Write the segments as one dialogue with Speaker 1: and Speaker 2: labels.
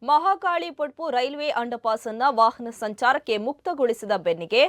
Speaker 1: Mahakali Padpu railway underpass ಅನ್ನ ವಾಹನ ಸಂಚಾರಕ್ಕೆ ಮುಕ್ತಗೊಳಿಸಿದ ಬೆನ್ನಿಗೆ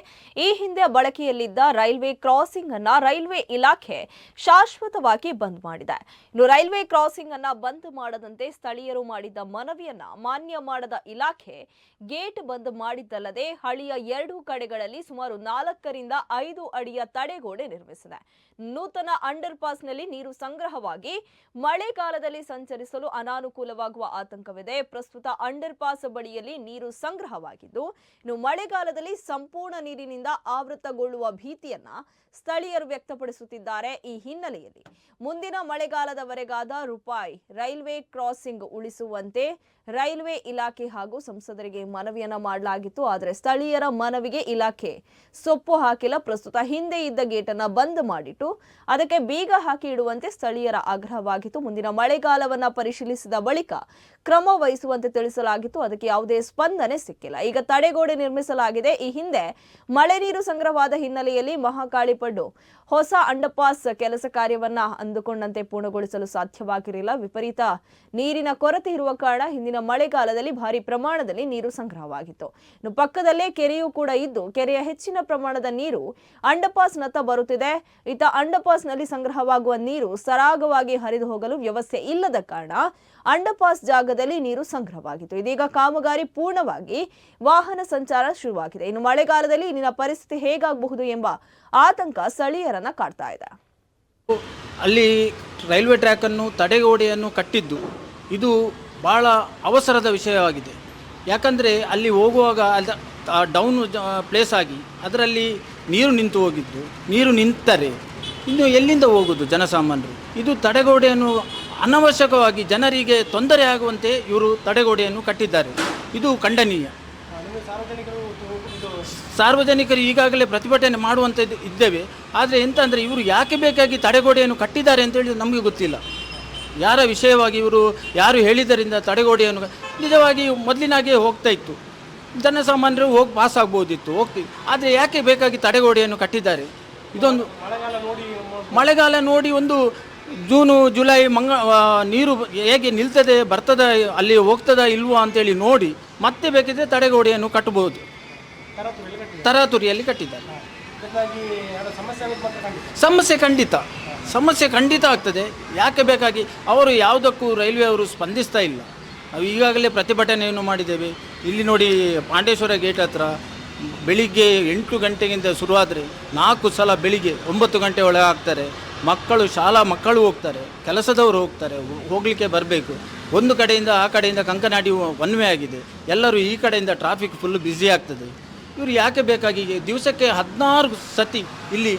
Speaker 1: ಈ ಹಿಂದೆ ಬಳಕೆಯಲ್ಲಿದ್ದ ರೈಲ್ವೆ ಕ್ರಾಸಿಂಗ್ ಅನ್ನ ರೈಲ್ವೆ ಇಲಾಖೆ ಶಾಶ್ವತವಾಗಿ ಬಂದ್ ಮಾಡಿದೆ. ಇನ್ನು ರೈಲ್ವೆ ಕ್ರಾಸಿಂಗ್ ಅನ್ನ ಬಂದ್ ಮಾಡದಂತೆ ಸ್ಥಳೀಯರು ಮಾಡಿದ್ದ ಮನವಿಯನ್ನ ಮಾನ್ಯ ಮಾಡದ ಇಲಾಖೆ ಗೇಟ್ ಬಂದ್ ಮಾಡಿದ್ದಲ್ಲದೆ ಹಳಿಯ ಎರಡೂ ಕಡೆಗಳಲ್ಲಿ ಸುಮಾರು 4 ರಿಂದ 5 ಅಡಿಯ ತಡೆಗೋಡೆ ನಿರ್ಮಿಸಿದೆ. ನೂತನ ಅಂಡರ್ಪಾಸ್ನಲ್ಲಿ ನೀರು ಸಂಗ್ರಹವಾಗಿ ಮಳೆಗಾಲದಲ್ಲಿ ಸಂಚರಿಸಲು ಅನಾನುಕೂಲವಾಗುವ ಆತಂಕವಿದೆ. ಪ್ರಸ್ತುತ ಅಂಡರ್ಪಾಸ್ ಬಳಿಯಲ್ಲಿ ನೀರು ಸಂಗ್ರಹವಾಗಿದ್ದು ಇನ್ನು ಮಳೆಗಾಲದಲ್ಲಿ ಸಂಪೂರ್ಣ ನೀರಿನಿಂದ ಆವೃತಗೊಳ್ಳುವ ಭೀತಿಯನ್ನ ಸ್ಥಳೀಯರು ವ್ಯಕ್ತಪಡಿಸುತ್ತಿದ್ದಾರೆ. ಈ ಹಿನ್ನೆಲೆಯಲ್ಲಿ ಮುಂದಿನ ಮಳೆಗಾಲದವರೆಗಾದ ರೂಪಾಯಿ ರೈಲ್ವೆ ಕ್ರಾಸಿಂಗ್ ಉಳಿಸುವಂತೆ ರೈಲ್ವೆ ಇಲಾಖೆ ಹಾಗೂ ಸಂಸದರಿಗೆ ಮನವಿಯನ್ನ ಮಾಡಲಾಗಿತ್ತು. ಆದರೆ ಸ್ಥಳೀಯರ ಮನವಿಗೆ ಇಲಾಖೆ ಸೊಪ್ಪು ಹಾಕಿಲ್ಲ. ಪ್ರಸ್ತುತ ಹಿಂದೆ ಇದ್ದ ಗೇಟ್ ಅನ್ನ ಬಂದ್ ಮಾಡಿಟ್ಟು ಅದಕ್ಕೆ ಬೀಗ ಹಾಕಿ ಇಡುವಂತೆ ಸ್ಥಳೀಯರ ಆಗ್ರಹವಾಗಿತ್ತು. ಮುಂದಿನ ಮಳೆಗಾಲವನ್ನ ಪರಿಶೀಲಿಸಿದ ಬಳಿಕ ಕ್ರಮ ವಹಿಸುವಂತೆ ತಿಳಿಸಲಾಗಿತ್ತು. ಅದಕ್ಕೆ ಯಾವುದೇ ಸ್ಪಂದನೆ ಸಿಕ್ಕಿಲ್ಲ. ಈಗ ತಡೆಗೋಡೆ ನಿರ್ಮಿಸಲಾಗಿದೆ. ಈ ಹಿಂದೆ ಮಳೆ ನೀರು ಸಂಗ್ರಹವಾದ ಹಿನ್ನೆಲೆಯಲ್ಲಿ ಮಹಾಕಾಳಿ ಪಡ್ಡು ಹೊಸ ಅಂಡರ್ಪಾಸ್ ಕೆಲಸ ಕಾರ್ಯವನ್ನ ಅಂದುಕೊಂಡಂತೆ ಪೂರ್ಣಗೊಳಿಸಲು ಸಾಧ್ಯವಾಗಿರಲಿಲ್ಲ. ವಿಪರೀತ ನೀರಿನ ಕೊರತೆ ಇರುವ ಕಾರಣ ಹಿಂದಿನ ಮಳೆಗಾಲದಲ್ಲಿ ಭಾರಿ ಪ್ರಮಾಣದಲ್ಲಿ ನೀರು ಸಂಗ್ರಹವಾಗಿತ್ತು. ಇನ್ನು ಪಕ್ಕದಲ್ಲೇ ಕೆರೆಯೂ ಕೂಡ ಇದ್ದು ಕೆರೆಯ ಹೆಚ್ಚಿನ ಪ್ರಮಾಣದ ನೀರು ಅಂಡರ್ಪಾಸ್ನತ್ತ ಬರುತ್ತಿದೆ. ಇತ್ತ ಅಂಡರ್ಪಾಸ್ನಲ್ಲಿ ಸಂಗ್ರಹವಾಗುವ ನೀರು ಸರಾಗವಾಗಿ ಹರಿದು ಹೋಗಲು ವ್ಯವಸ್ಥೆ ಇಲ್ಲದ ಕಾರಣ ಅಂಡರ್ಪಾಸ್ ಜಾಗದಲ್ಲಿ ನೀರು ಸಂಗ್ರಹವಾಗಿತ್ತು. ಇದೀಗ ಕಾಮಗಾರಿ ಪೂರ್ಣವಾಗಿ ವಾಹನ ಸಂಚಾರ ಶುರುವಾಗಿದೆ. ಇನ್ನು ಮಳೆಗಾಲದಲ್ಲಿ ಇಲ್ಲಿನ ಪರಿಸ್ಥಿತಿ ಹೇಗಾಗಬಹುದು ಎಂಬ ಆತಂಕ ಸ್ಥಳೀಯರನ್ನ ಕಾಡ್ತಾ ಇದೆ.
Speaker 2: ಅಲ್ಲಿ ರೈಲ್ವೆ ಟ್ರ್ಯಾಕ್ ಅನ್ನು ತಡೆಗೋಡೆಯನ್ನು ಕಟ್ಟಿದ್ದು ಇದು ಬಹಳ ಅವಸರದ ವಿಷಯವಾಗಿದೆ. ಯಾಕಂದರೆ ಅಲ್ಲಿ ಹೋಗುವಾಗ ಡೌನ್ ಪ್ಲೇಸ್ ಆಗಿ ಅದರಲ್ಲಿ ನೀರು ನಿಂತು ಹೋಗಿದ್ದು, ನೀರು ನಿಂತರೆ ಇನ್ನು ಎಲ್ಲಿಂದ ಹೋಗುವುದು ಜನಸಾಮಾನ್ಯರು? ಇದು ತಡೆಗೋಡೆಯನ್ನು ಅನವಶ್ಯಕವಾಗಿ ಜನರಿಗೆ ತೊಂದರೆ ಆಗುವಂತೆ ಇವರು ತಡೆಗೋಡೆಯನ್ನು ಕಟ್ಟಿದ್ದಾರೆ. ಇದು ಖಂಡನೀಯ. ಸಾರ್ವಜನಿಕರು ಈಗಾಗಲೇ ಪ್ರತಿಭಟನೆ ಮಾಡುವಂಥದ್ದು ಇದ್ದೇವೆ. ಆದರೆ ಎಂತ ಅಂದರೆ ಇವರು ಯಾಕೆ ಬೇಕಾಗಿ ತಡೆಗೋಡೆಯನ್ನು ಕಟ್ಟಿದ್ದಾರೆ ಅಂತೇಳಿ ನಮಗೆ ಗೊತ್ತಿಲ್ಲ. ಯಾರ ವಿಷಯವಾಗಿ ಇವರು ಯಾರು ಹೇಳಿದ್ದರಿಂದ ತಡೆಗೋಡೆಯನ್ನು ನಿಜವಾಗಿ ಮೊದಲಿನಾಗೆ ಹೋಗ್ತಾ ಇತ್ತು, ಜನಸಾಮಾನ್ಯರು ಹೋಗಿ ಪಾಸ್ ಆಗ್ಬೋದಿತ್ತು, ಹೋಗ್ತೀವಿ. ಆದರೆ ಯಾಕೆ ಬೇಕಾಗಿ ತಡೆಗೋಡೆಯನ್ನು ಕಟ್ಟಿದ್ದಾರೆ? ಇದೊಂದು ಮಳೆಗಾಲ ನೋಡಿ ಒಂದು ಜೂನು ಜುಲೈ ನೀರು ಹೇಗೆ ನಿಲ್ತದೆ ಬರ್ತದ ಅಲ್ಲಿ ಹೋಗ್ತದ ಇಲ್ವಾ ಅಂತೇಳಿ ನೋಡಿ ಮತ್ತೆ ಬೇಕಿದ್ರೆ ತಡೆಗೋಡೆಯನ್ನು ಕಟ್ಟಬಹುದು. ತರಾತುರಿಯಲ್ಲಿ ಕಟ್ಟಿದ್ದಾರೆ. ಸಮಸ್ಯೆ ಖಂಡಿತ ಆಗ್ತದೆ. ಯಾಕೆ ಬೇಕಾಗಿ ಅವರು ಯಾವುದಕ್ಕೂ ರೈಲ್ವೆ ಅವರು ಸ್ಪಂದಿಸ್ತಾ ಇಲ್ಲ. ನಾವು ಈಗಾಗಲೇ ಪ್ರತಿಭಟನೆಯನ್ನು ಮಾಡಿದ್ದೇವೆ. ಇಲ್ಲಿ ನೋಡಿ ಪಾಂಡೇಶ್ವರ ಗೇಟ್ ಹತ್ರ ಬೆಳಿಗ್ಗೆ 8 ಗಂಟೆಗಿಂತ ಶುರುವಾದರೆ 4 ಸಲ ಬೆಳಿಗ್ಗೆ 9 ಗಂಟೆ ಒಳಗೆ ಆಗ್ತಾರೆ. ಮಕ್ಕಳು ಶಾಲಾ ಮಕ್ಕಳು ಹೋಗ್ತಾರೆ, ಕೆಲಸದವರು ಹೋಗ್ತಾರೆ, ಹೋಗಲಿಕ್ಕೆ ಬರಬೇಕು. ಒಂದು ಕಡೆಯಿಂದ ಆ ಕಡೆಯಿಂದ ಕಂಕನಾಡಿ ಒನ್ ವೇ ಆಗಿದೆ. ಎಲ್ಲರೂ ಈ ಕಡೆಯಿಂದ ಟ್ರಾಫಿಕ್ ಫುಲ್ ಬ್ಯುಸಿ ಆಗ್ತದೆ. ಇವರು ಯಾಕೆ ಬೇಕಾಗಿ ದಿವಸಕ್ಕೆ 16 ಸತಿ ಇಲ್ಲಿ